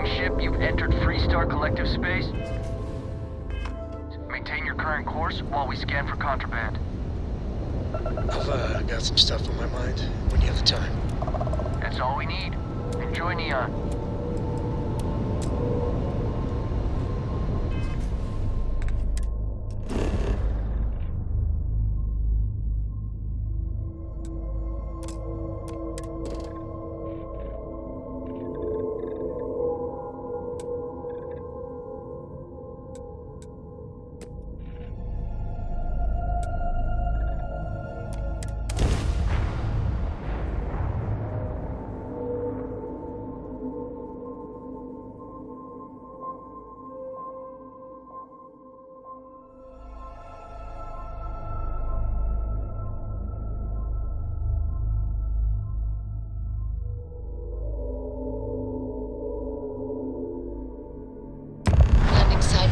Ship, you've entered Freestar Collective space. Maintain your current course while we scan for contraband. I've got some stuff on my mind when you have the time. That's all we need. Enjoy Neon.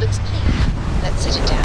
Looks clean. Let's set it down.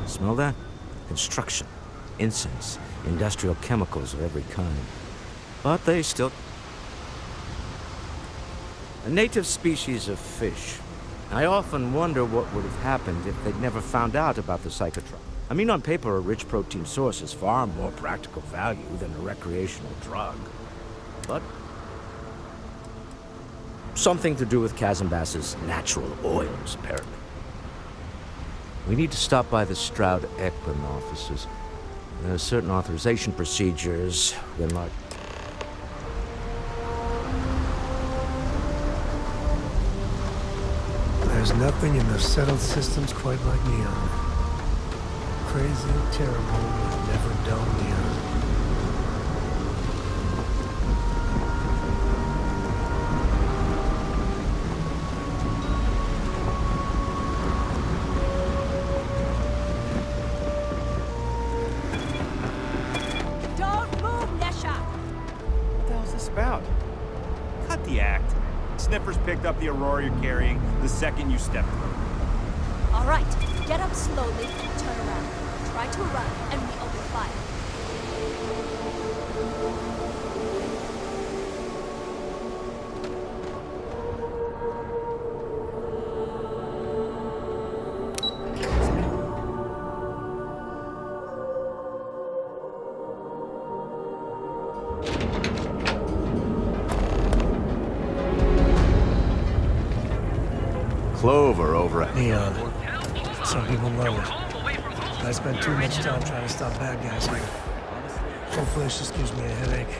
Smell that? Construction, incense, industrial chemicals of every kind. But they still... A native species of fish. I often wonder what would have happened if they'd never found out about the psychotrop. I mean, on paper, a rich protein source is far more practical value than a recreational drug. But... something to do with Kazanbass's natural oils, apparently. We need to stop by the Stroud Ekman offices. There are certain authorization procedures, then like... There's nothing in the settled systems quite like Neon. Crazy, terrible, but never dull Neon. About? Cut the act. Sniffers picked up the Aurora you're carrying the second you stepped through. All right, get up slowly and turn around. Try to run, and we open fire. Clover over at... Neon. Some people love it. I spend too much time trying to stop bad guys here. Whole place just gives me a headache.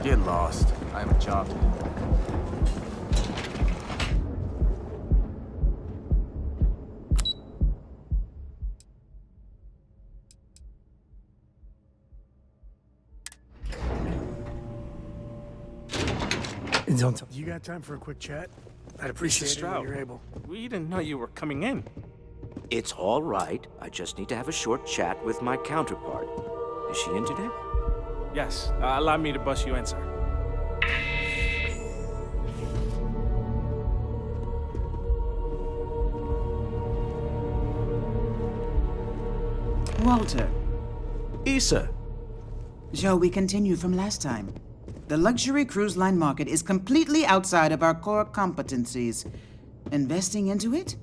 Get lost. I have a job to do. You got time for a quick chat? I'd appreciate it when you're able. We didn't know you were coming in. It's all right. I just need to have a short chat with my counterpart. Is she in today? Yes. Allow me to bust you in, sir. Walter, Issa, shall we continue from last time? The luxury cruise line market is completely outside of our core competencies. Investing into it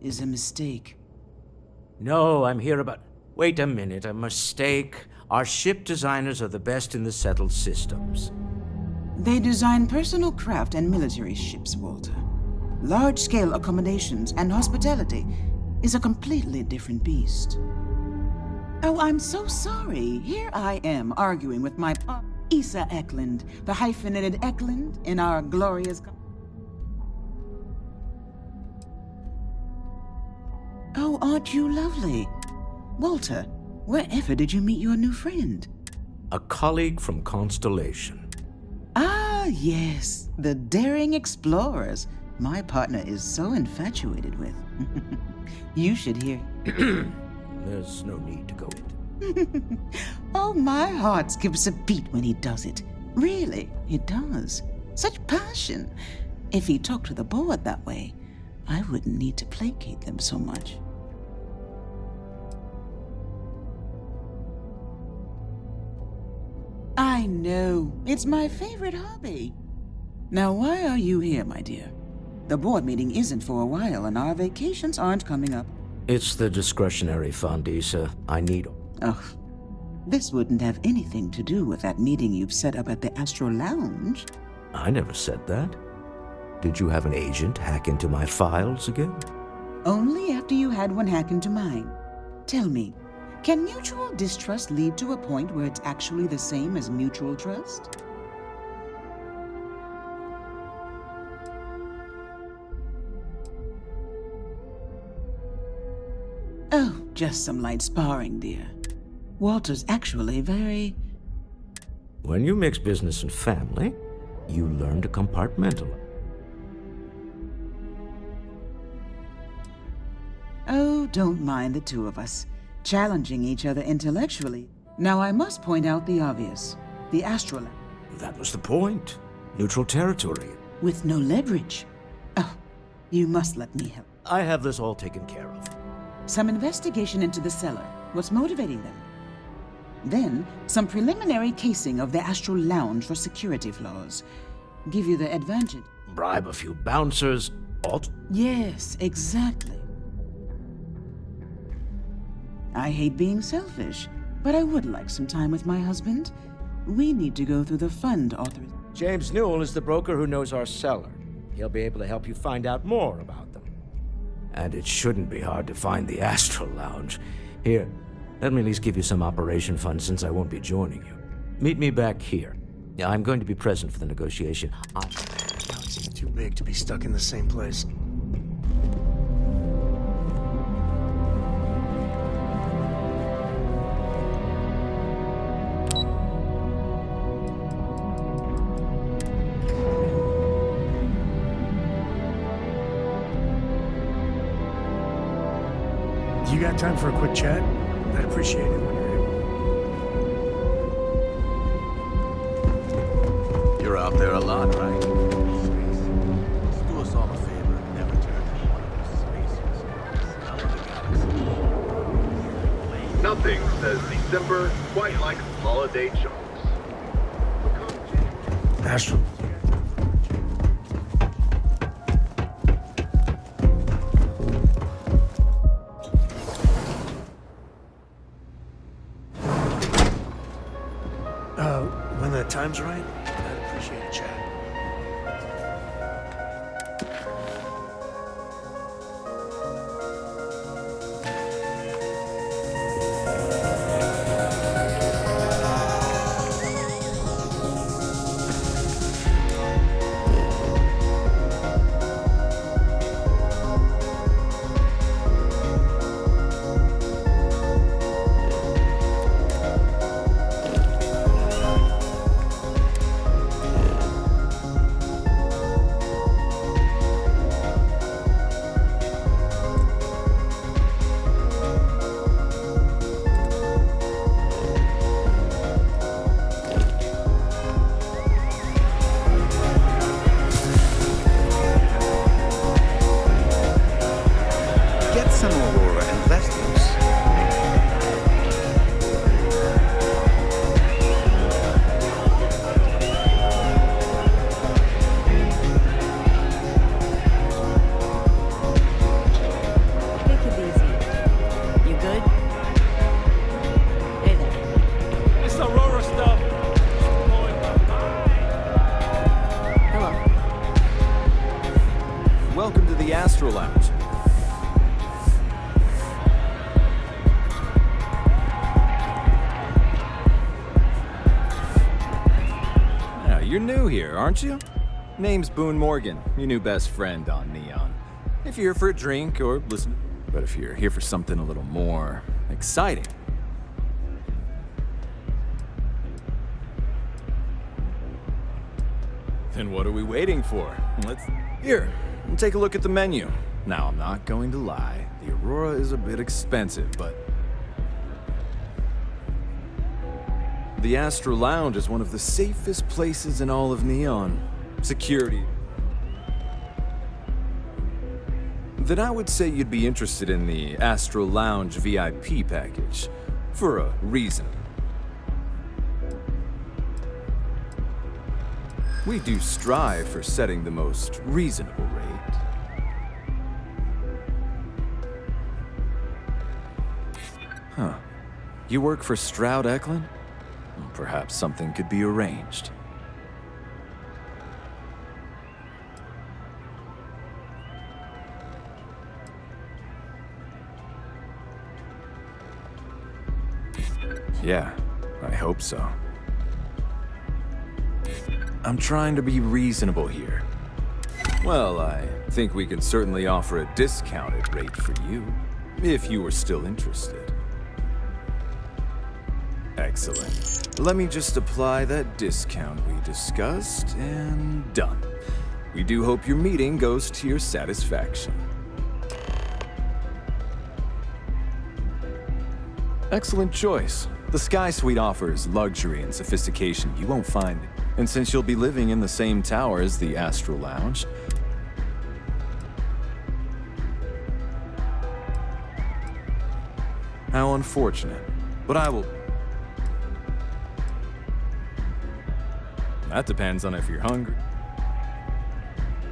is a mistake. no, I'm here about... Wait a minute, a mistake. Our ship designers are the best in the settled systems. They design personal craft and military ships, Walter. Large-scale accommodations and hospitality is a completely different beast. Oh, I'm so sorry. Here I am arguing with my Issa Eklund, the hyphenated Eklund in our glorious... Oh, aren't you lovely? Walter, wherever did you meet your new friend? A colleague from Constellation. Ah, yes, the daring explorers my partner is so infatuated with. You should hear. There's no need to go into... Oh, my heart skips a beat when he does it. Really, it does. Such passion. If he talked to the board that way, I wouldn't need to placate them so much. I know. It's my favorite hobby. Now, why are you here, my dear? The board meeting isn't for a while, and our vacations aren't coming up. It's the discretionary fund, Issa. I need... Oh, this wouldn't have anything to do with that meeting you've set up at the Astral Lounge. I never said that. Did you have an agent hack into my files again? Only after you had one hack into mine. Tell me, can mutual distrust lead to a point where it's actually the same as mutual trust? Oh, just some light sparring, dear. Walter's actually very... When you mix business and family, you learn to compartmentalize. Oh, don't mind the two of us, challenging each other intellectually. Now I must point out the obvious. The Astral Lounge. That was the point. Neutral territory. With no leverage. Oh, you must let me help. I have this all taken care of. Some investigation into the cellar. What's motivating them? Then, some preliminary casing of the Astral Lounge for security flaws. Give you the advantage. Bribe a few bouncers. Alt. Yes, exactly. I hate being selfish, but I would like some time with my husband. We need to go through the fund authorization. James Newell is the broker who knows our cellar. He'll be able to help you find out more about them. And it shouldn't be hard to find the Astral Lounge. Here, let me at least give you some operation funds since I won't be joining you. Meet me back here. I'm going to be present for the negotiation. Galaxy's too big to be stuck in the same place. You got time for a quick chat? I'd appreciate it when you're able. You're out there a lot, right? Just do us all a favor and never turn into one of those spaces. Nothing says December quite like holiday jokes. Astral. When the time's right, I'd appreciate a chat. Get some Aurora investments. the Astral Lounge. Yeah, you're new here, aren't you? Name's Boone Morgan, your new best friend on Neon. If you're here for a drink or listen, but if you're here for something a little more exciting, then what are we waiting for? Here, take a look at the menu. Now, I'm not going to lie, the Aurora is a bit expensive, but the Astral Lounge is one of the safest places in all of Neon. Security. Then I would say you'd be interested in the Astral Lounge VIP package, for a reason. We do strive for setting the most reasonable rate. Huh. You work for Stroud, Eklund? Well, perhaps something could be arranged. Yeah, I hope so. I'm trying to be reasonable here. Well, I think we can certainly offer a discounted rate for you, if you were still interested. Excellent. Let me just apply that discount we discussed, and done. We do hope your meeting goes to your satisfaction. Excellent choice. The Sky Suite offers luxury and sophistication you won't find. And since you'll be living in the same tower as the Astral Lounge, how unfortunate. But I will... That depends on if you're hungry.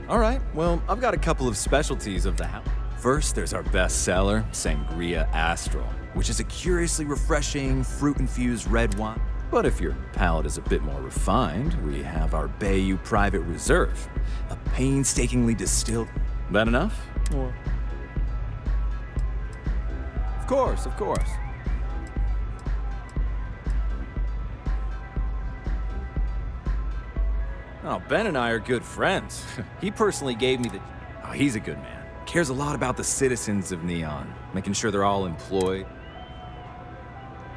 Alright, well, I've got a couple of specialties of the house. First, there's our best seller, Sangria Astral, which is a curiously refreshing, fruit-infused red wine. But if your palate is a bit more refined, we have our Bayou Private Reserve, a painstakingly distilled... That enough? Or... Of course, of course. Oh, Ben and I are good friends. He personally gave me the... Oh, he's a good man. Cares a lot about the citizens of Neon, making sure they're all employed.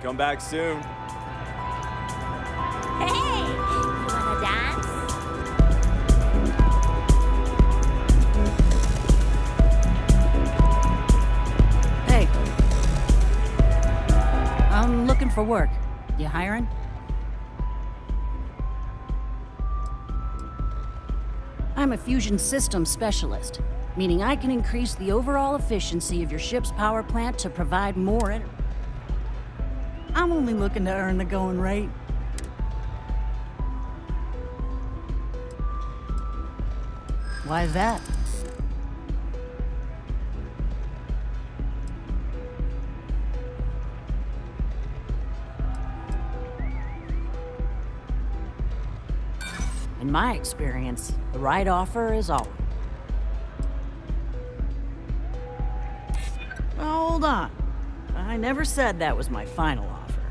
Come back soon. Hey, you wanna dance? Hey. I'm looking for work. You hiring? I'm a fusion systems specialist, meaning I can increase the overall efficiency of your ship's power plant to provide more energy. I'm only looking to earn the going rate. Why is that? In my experience, the right offer is all. Hold on. I never said that was my final offer.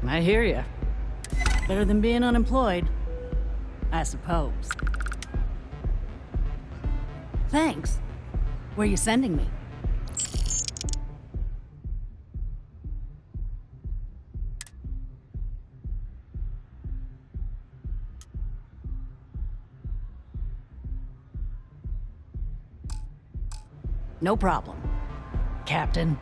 I hear ya. Better than being unemployed, I suppose. Thanks. Where you sending me? No problem, Captain.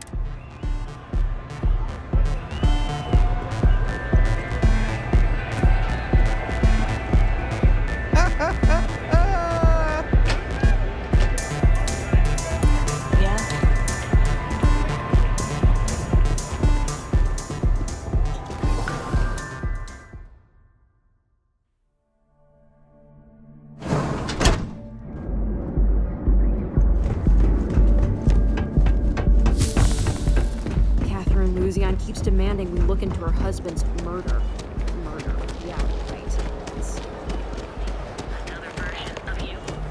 Keeps demanding we look into her husband's murder. Yeah, right.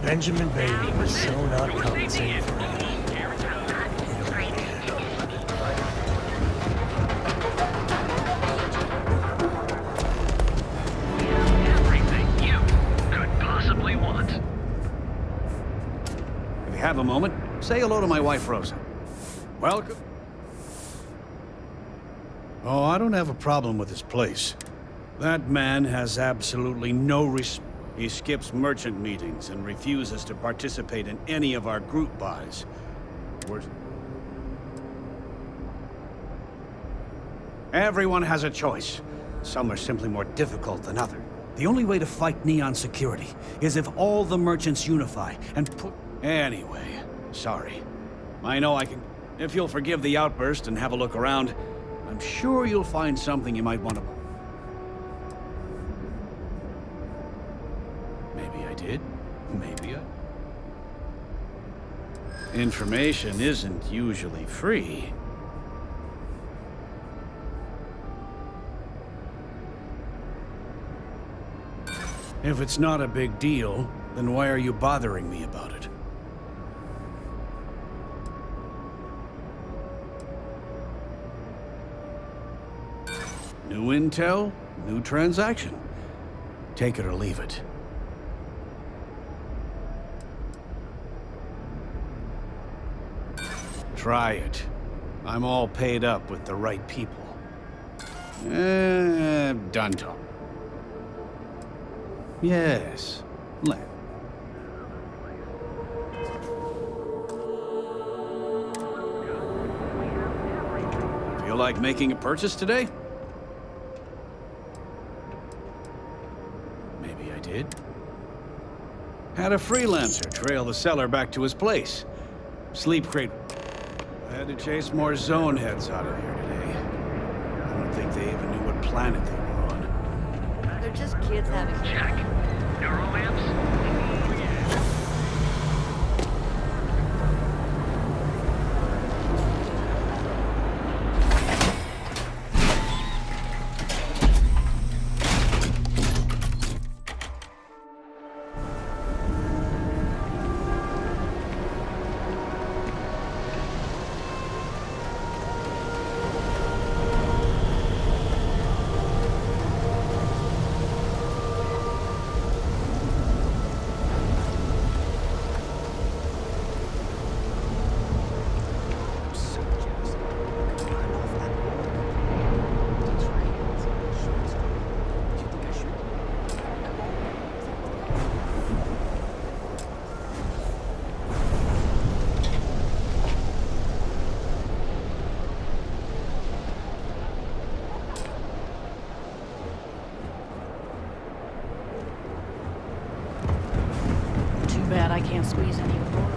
Benjamin Bailey was so not compensated for anything. Everything you could possibly want. If you have a moment, say hello to my wife, Rosa. Welcome. Oh, I don't have a problem with this place. That man has absolutely no respect. He skips merchant meetings and refuses to participate in any of our group buys. Everyone has a choice. Some are simply more difficult than others. The only way to fight Neon security is if all the merchants unify and put... Anyway, sorry. I know I can... If you'll forgive the outburst and have a look around, I'm sure you'll find something you might want to... Maybe I... Information isn't usually free. If it's not a big deal, then why are you bothering me about it? New intel, new transaction. Take it or leave it. Try it. I'm all paid up with the right people. Done talk. Yes. Feel like making a purchase today? Maybe I did. Had a freelancer trail the seller back to his place. Sleepcrate. I had to chase more zone heads out of here today. I don't think they even knew what planet they were on. They're just kids having fun. Check. Neurolamps? Bad I can't squeeze any more.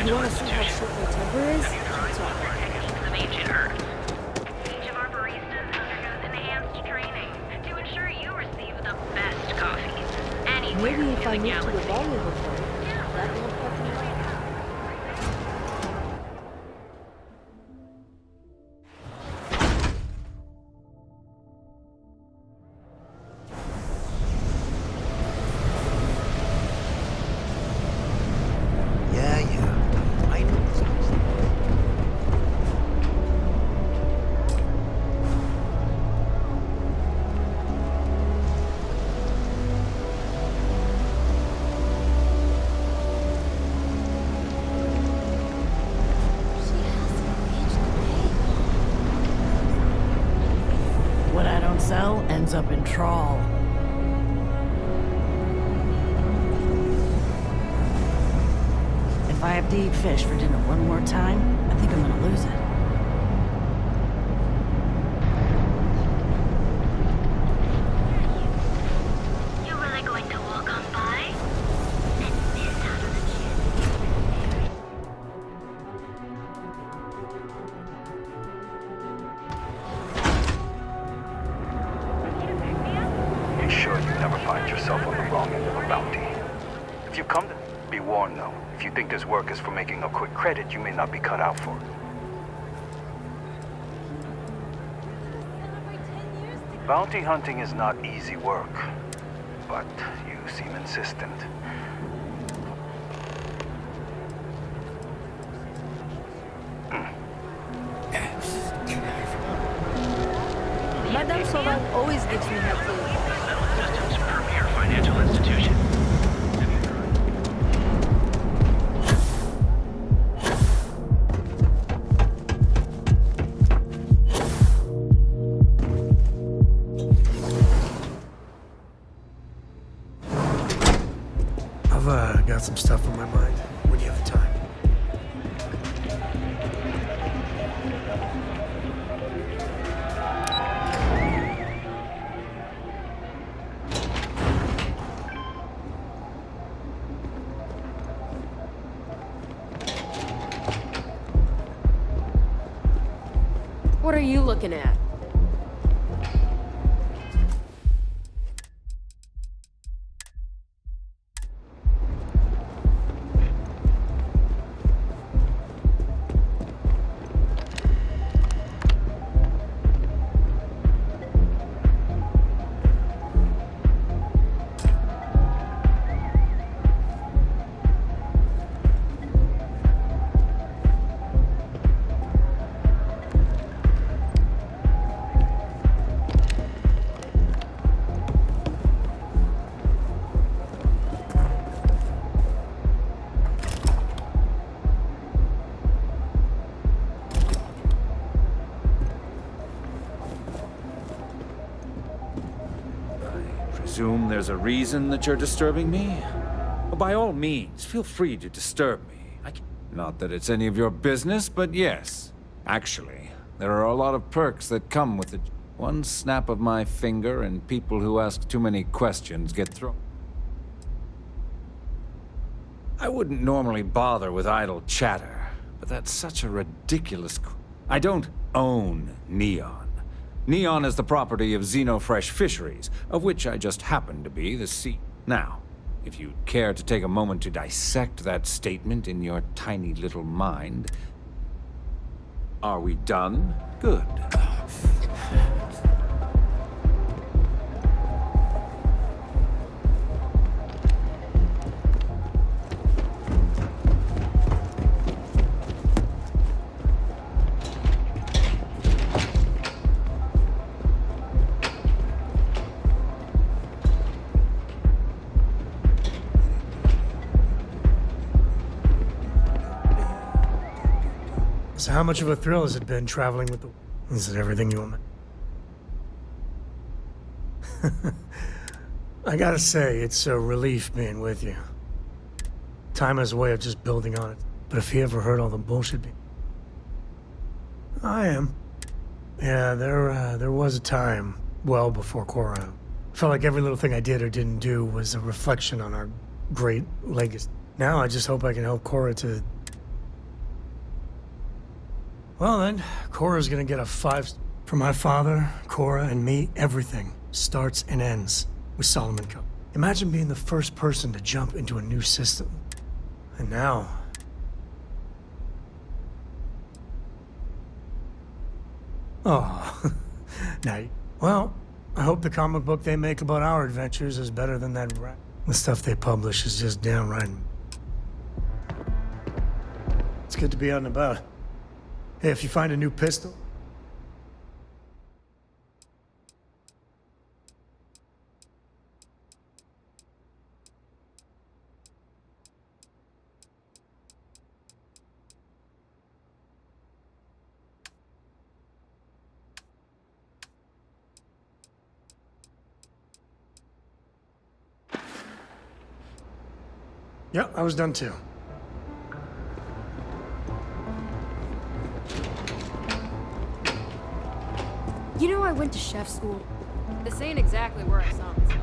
You want to see how short my temper is? Maybe if I move to the volume of one, that will help me. Ends up in trawl. If I have to eat fish for dinner one more time, I think I'm gonna lose it. You really going to walk on by? ensure you never find yourself on the wrong end of a bounty. If you come to... Be warned, though. If you think this work is for making a quick credit, you may not be cut out for it. Bounty hunting is not easy work, but you seem insistent. Madame Sovan always gives me that clue. Systems premier financial institution. I've got some stuff on my mind. When do you have the time? What are you looking at? Presume there's a reason that you're disturbing me? Well, by all means, feel free to disturb me. Not that it's any of your business, but yes. Actually, there are a lot of perks that come with it. One snap of my finger and people who ask too many questions get thrown. I wouldn't normally bother with idle chatter, but that's such a ridiculous... I don't own Neon. Neon is the property of Xenofresh Fisheries, of which I just happen to be the CEO. Now, if you'd care to take a moment to dissect that statement in your tiny little mind... Are we done? Good. So how much of a thrill has it been traveling with the... Is it everything you want? I gotta say, it's a relief being with you. Time has a way of just building on it. But if you ever heard all the bullshit... I am. Yeah, there was a time, well before Cora. Felt like every little thing I did or didn't do was a reflection on our great legacy. Now I just hope I can help Cora to... Well then, Cora's gonna get a 5... For my father, Cora, and me, everything starts and ends with Solomon Cup. Imagine being the first person to jump into a new system. And now... Oh, now, well, I hope the comic book they make about our adventures is better than that rat. The stuff they publish is just downright... It's good to be out and about. Hey, if you find a new pistol... Yeah, I was done too. You know, I went to chef school. This ain't exactly where I saw myself.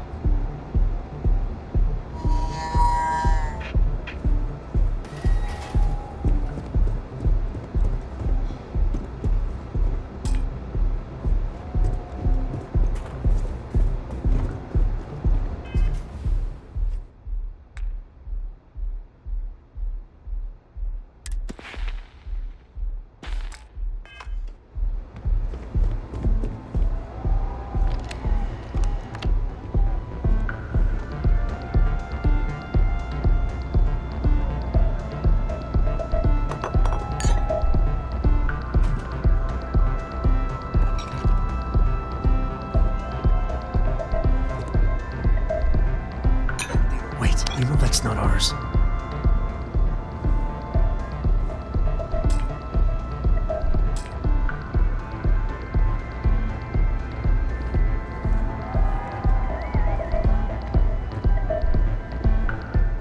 You know that's not ours.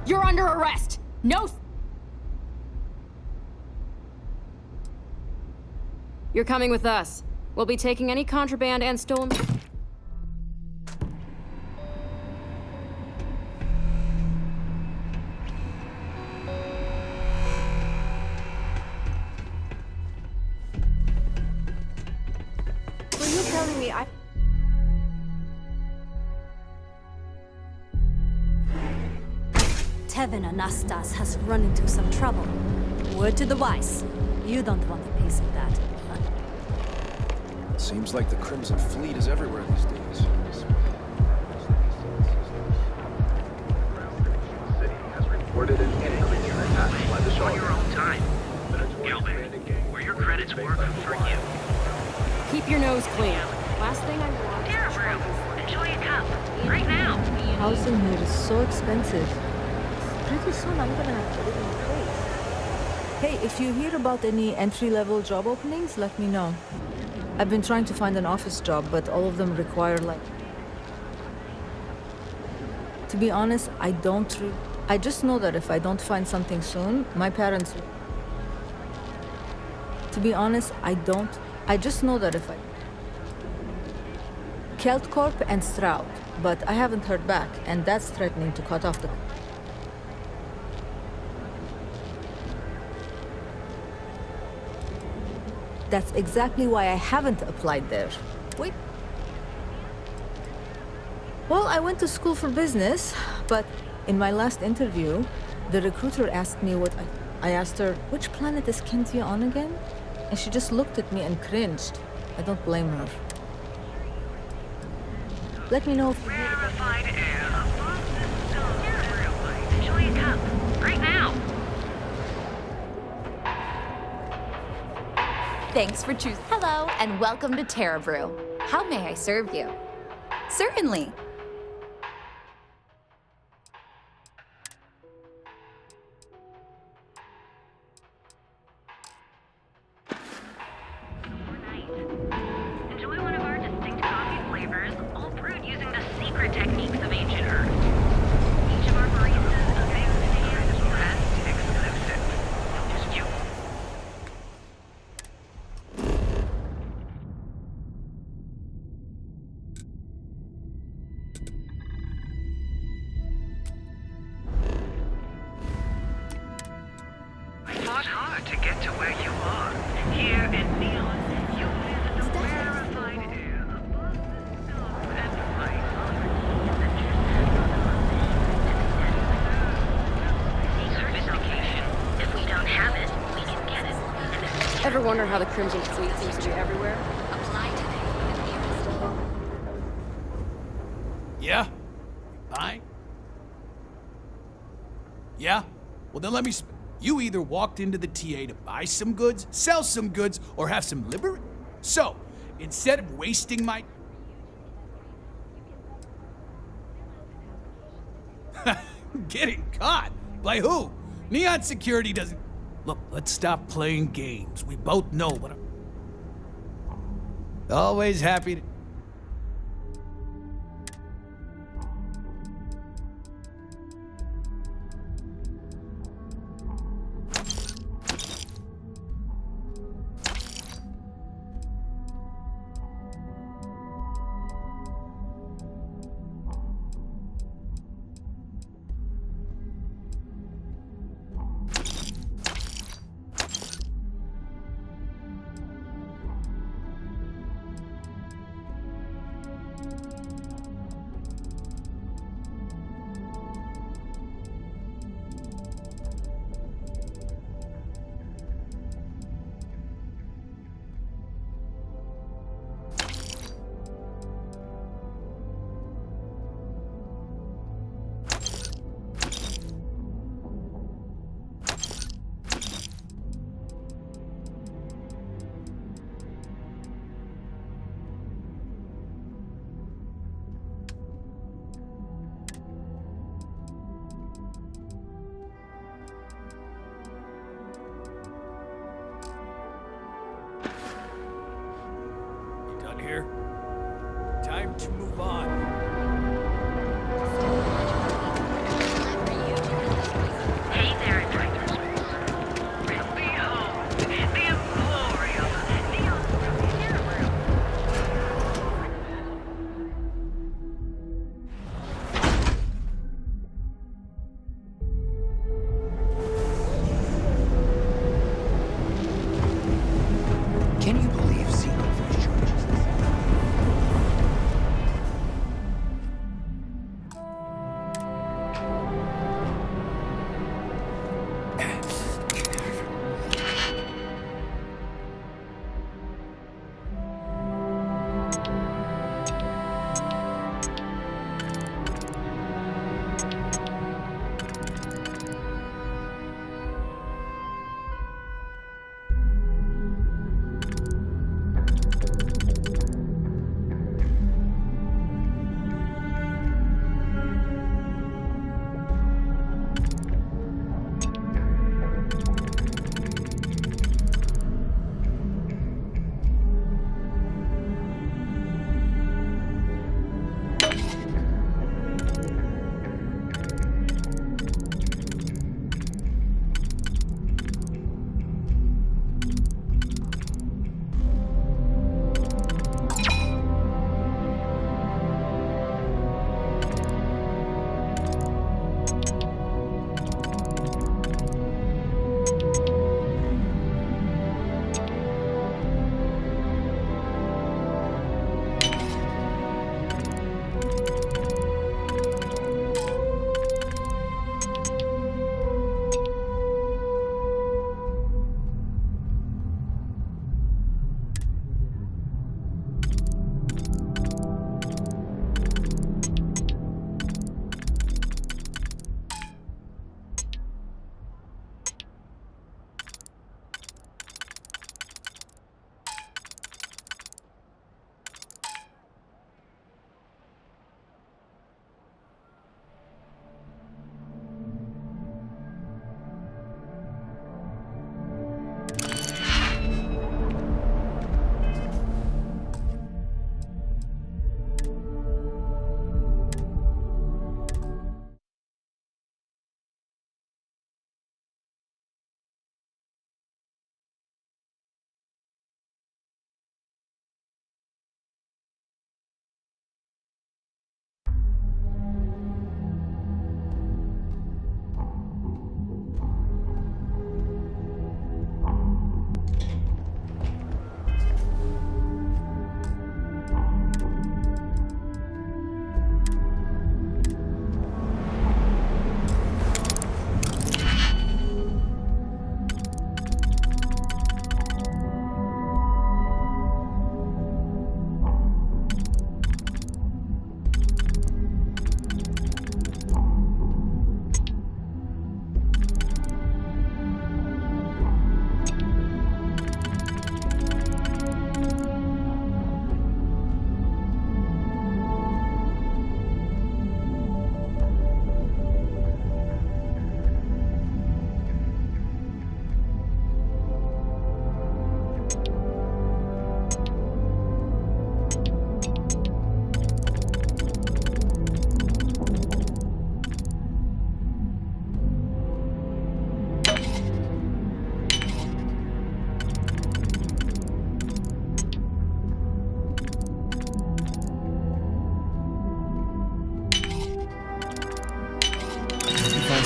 You're under arrest! No... You're coming with us. We'll be taking any contraband and stolen... Were you telling me Tevin Anastas has run into some trouble. Word to the wise. You don't want a piece of that. Seems like the Crimson Fleet is everywhere these days. City has reported an increase in attacks by the On Shaw your own time. Gilbert, where your credits work for you. Keep your nose clean. Last thing I want... Enjoy a cup. Right now. Housing here is so expensive. Pretty soon I'm gonna have to live in a place. Hey, if you hear about any entry-level job openings, let me know. I've been trying to find an office job, but all of them require, like... To be honest, I just know that if I don't find something soon, my parents... To be honest, I just know that if I... Kelt Corp and Stroud, but I haven't heard back, and that's threatening to cut off the... That's exactly why I haven't applied there. Wait. Well, I went to school for business, but in my last interview, the recruiter asked me I asked her, which planet is Kentia on again? And she just looked at me and cringed. I don't blame her. Let me know if you hear about... Enjoy a cup. Right now. Thanks for choosing. Hello, and welcome to Terra Brew. How may I serve you? Certainly. Enjoy one of our distinct coffee flavors, all brewed using the secret techniques of ancient Earth. Each of our baristas avails the best exclusive. Just you. I fought hard to get to where you are. Here in Neon, you live in the rarefied air above the stars and right Sophistication. If we don't have it, we can get it. Ever wonder how the Crimson Fleet seems to be everywhere? Apply today. Yeah? Buying? Yeah? Well, then let me... You either walked into the TA to buy some goods, sell some goods, or have some liber... So, instead of wasting my... Getting caught? By who? Neon Security doesn't... Look, let's stop playing games. We both know what I'm... Always happy to...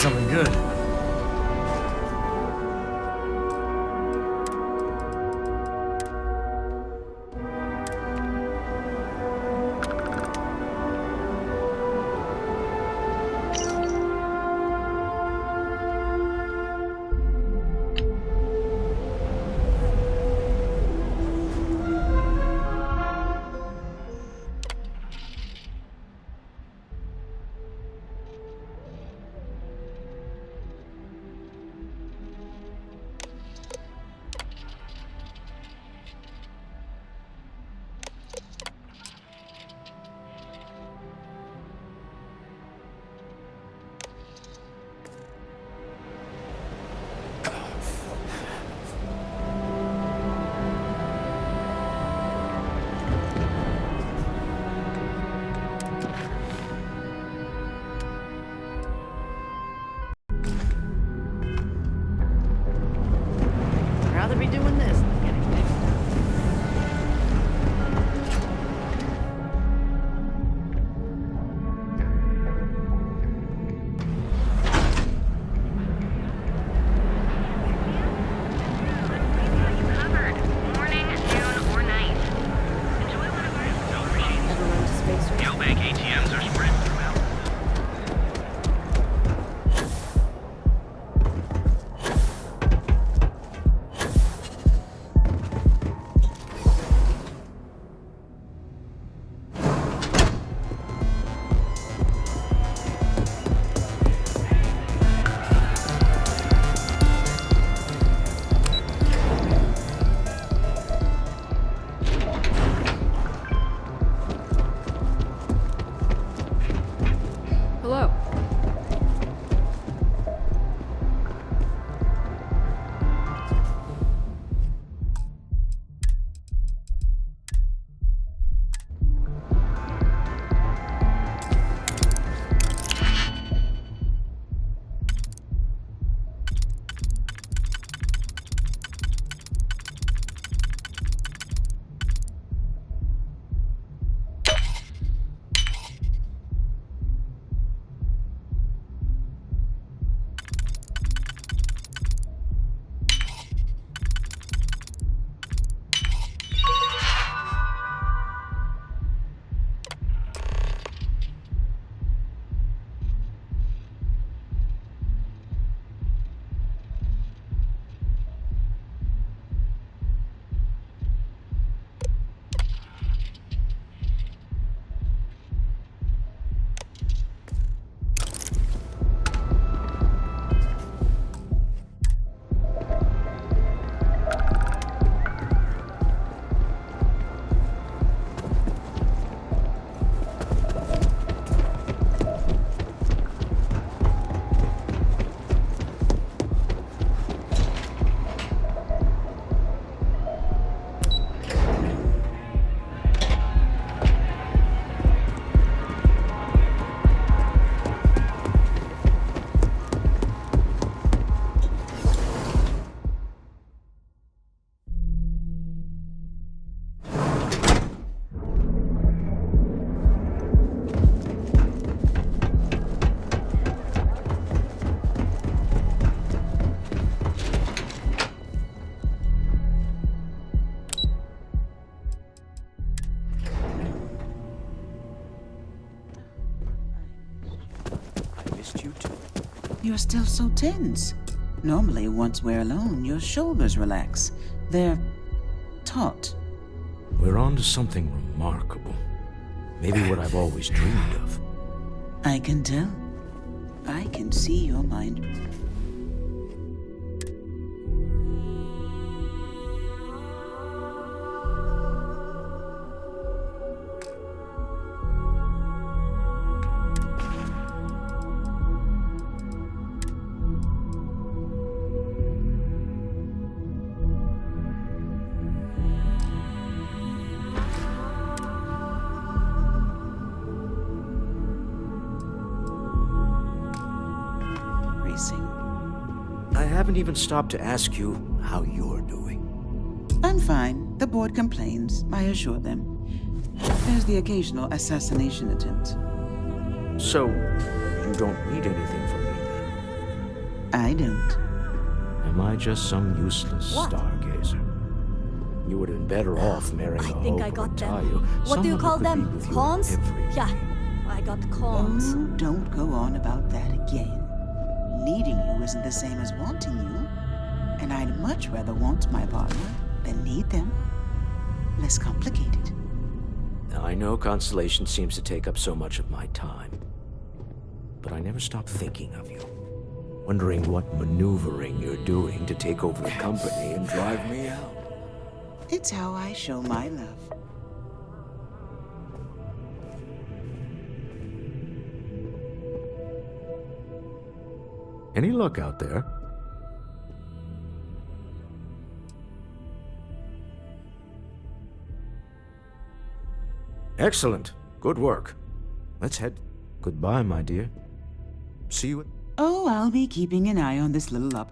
something good. Rather be doing this than getting picked up. Covered. Morning, noon, or night. Enjoy one of our cell machines. Ever run to space race? Geobank ATMs are spread throughout. Hello. You're still so tense. Normally, once we're alone, your shoulders relax. They're taut. We're on to something remarkable. Maybe what I've always dreamed of. I can tell. I can see your mind. I haven't even stopped to ask you how you're doing. I'm fine. The board complains. I assure them. There's the occasional assassination attempt. So, you don't need anything from me then? I don't. Am I just some useless What? stargazer? You would have been better off marrying a think I hope or got a them. Tayo, What do you someone call who could be them? with you Cons? every Yeah, I got cons. Oh, don't go on about that again. Needing you isn't the same as wanting you. And I'd much rather want my partner than need them. Less complicated. I know Constellation seems to take up so much of my time. But I never stop thinking of you. Wondering what maneuvering you're doing to take over the company and drive me out. It's how I show my love. Any luck out there? Excellent. Good work. Let's head. Goodbye, my dear. See you at... Oh, I'll be keeping an eye on this little up.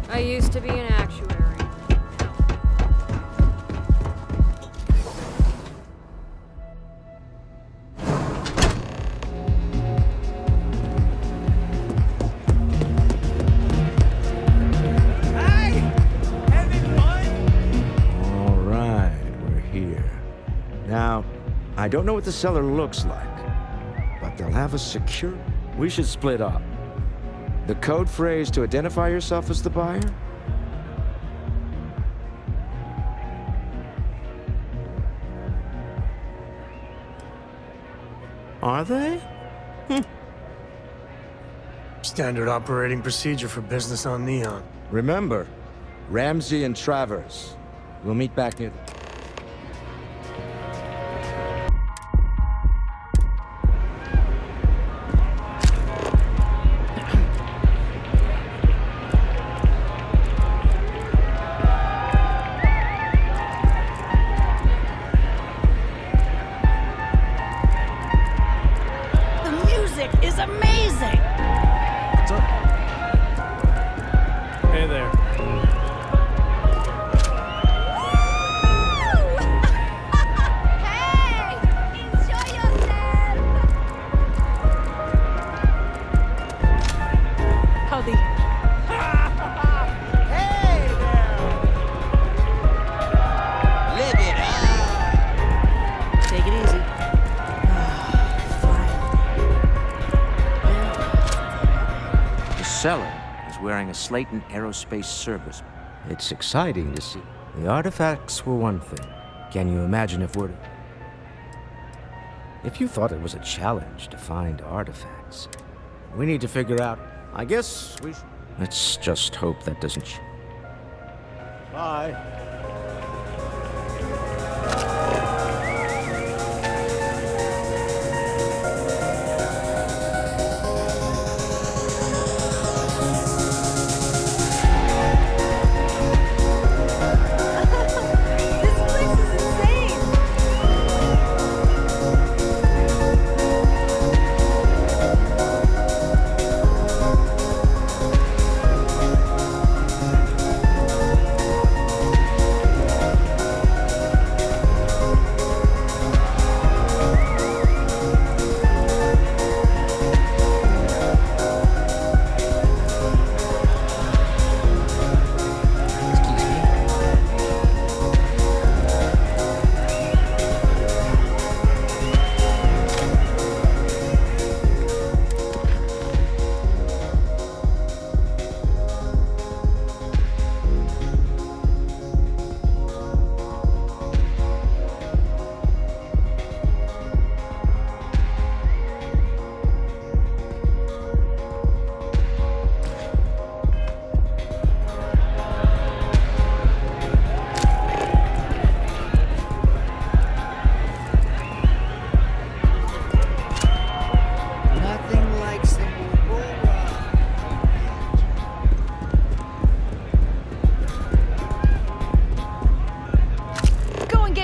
I used to be an actuary. All right, we're here. Now, I don't know what the cellar looks like, but they'll have us secure. We should split up. The code phrase to identify yourself as the buyer? Are they? Standard operating procedure for business on Neon. Remember, Ramsey and Travers. We'll meet back near... The music is amazing! What's up? Hey there. Howdy. Live it up. Take it easy. The seller is wearing a Slayton Aerospace service. It's exciting to see. The artifacts were one thing. Can you imagine if we're... If you thought it was a challenge to find artifacts, we need to figure out... I guess we... Let's just hope that doesn't... Bye.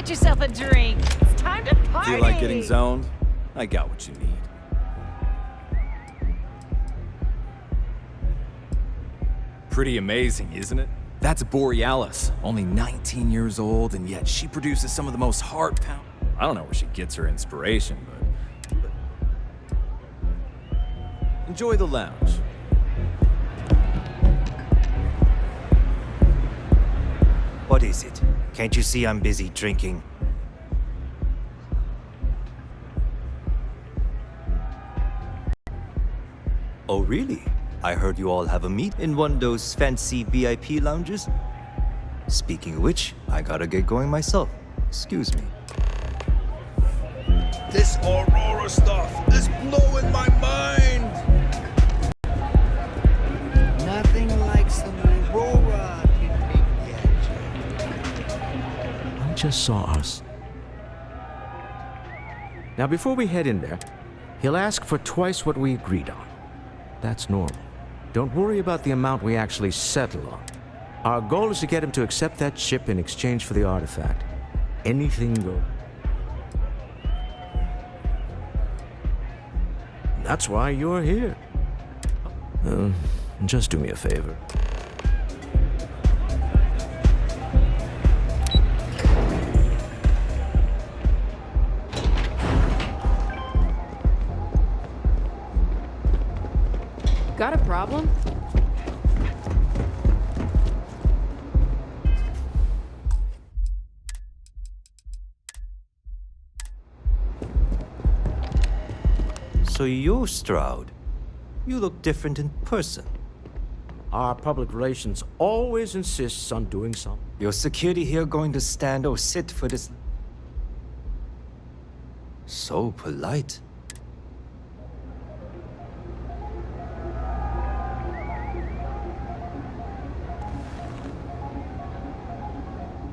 Get yourself a drink. It's time to party. Feel like getting zoned? I got what you need. Pretty amazing, isn't it? That's Borealis, only 19 years old, and yet she produces some of the most heart-pounding... I don't know where she gets her inspiration, but... Enjoy the lounge. What is it? Can't you see I'm busy drinking? Oh, really? I heard you all have a meet in one of those fancy VIP lounges. Speaking of which, I gotta get going myself. Excuse me. This Aurora stuff is blowing my mind! Nothing like some Aurora can make I just saw us. Now, before we head in there, he'll ask for twice what we agreed on. That's normal. Don't worry about the amount we actually settle on. Our goal is to get him to accept that ship in exchange for the artifact. Anything goes. That's why you're here. Just do me a favor. Got a problem? So you're Stroud. You look different in person. Our public relations always insists on doing something. Your security here going to stand or sit for this? So polite.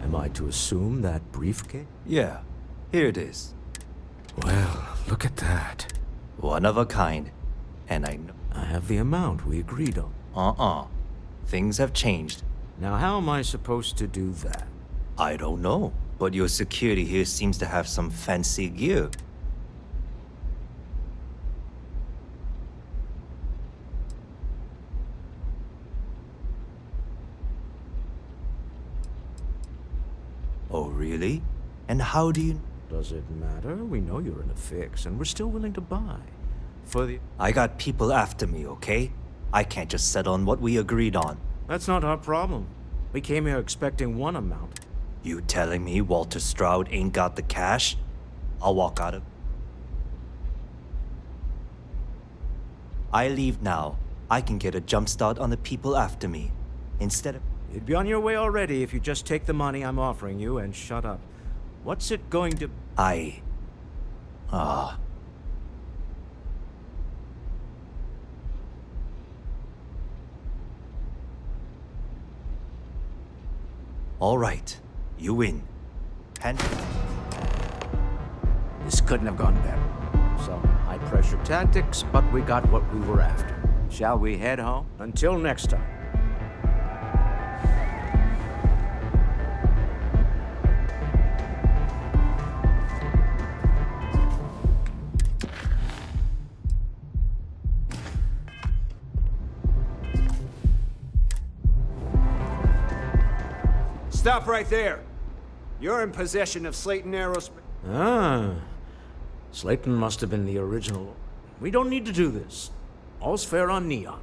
Am I to assume that briefcase? Yeah, here it is. Well, look at that. One of a kind. And I know. I have the amount we agreed on. Things have changed. Now, how am I supposed to do that? I don't know. But your security here seems to have some fancy gear. Oh, really? And how do you... Does it matter? We know you're in a fix, and we're still willing to buy. For the... I got people after me, okay? I can't just settle on what we agreed on. That's not our problem. We came here expecting one amount. You telling me Walter Stroud ain't got the cash? I'll walk out of... I leave now. I can get a jump start on the people after me. Instead of... You'd be on your way already if you just take the money I'm offering you and shut up. What's it going to... All right. You win. This couldn't have gone better. Some high-pressure tactics, but we got what we were after. Shall we head home? Until next time. Stop right there. You're in possession of Slayton Aerospace. Ah. Slayton must have been the original. We don't need to do this. All's fair on Neon.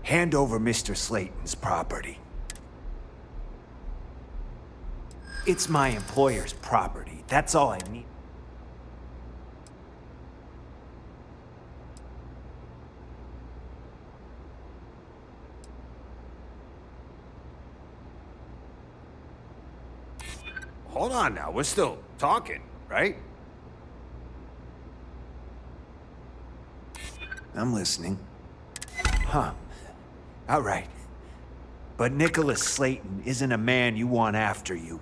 Hand over Mr. Slayton's property. It's my employer's property. That's all I need. Hold on now, we're still talking, right? I'm listening. Huh. All right. But Nicholas Slayton isn't a man you want after you.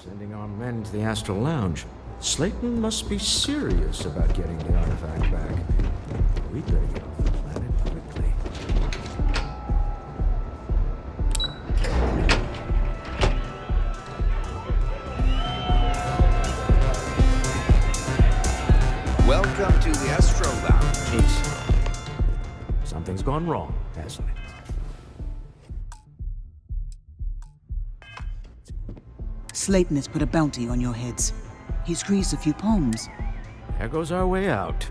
Sending our men to the Astral Lounge. Slayton must be serious about getting the artifact back. We'd better get off the planet quickly. Welcome to the Astral Lounge. Jeez. Something's gone wrong, hasn't it? Slayton has put a bounty on your heads. He's greased a few palms. There goes our way out.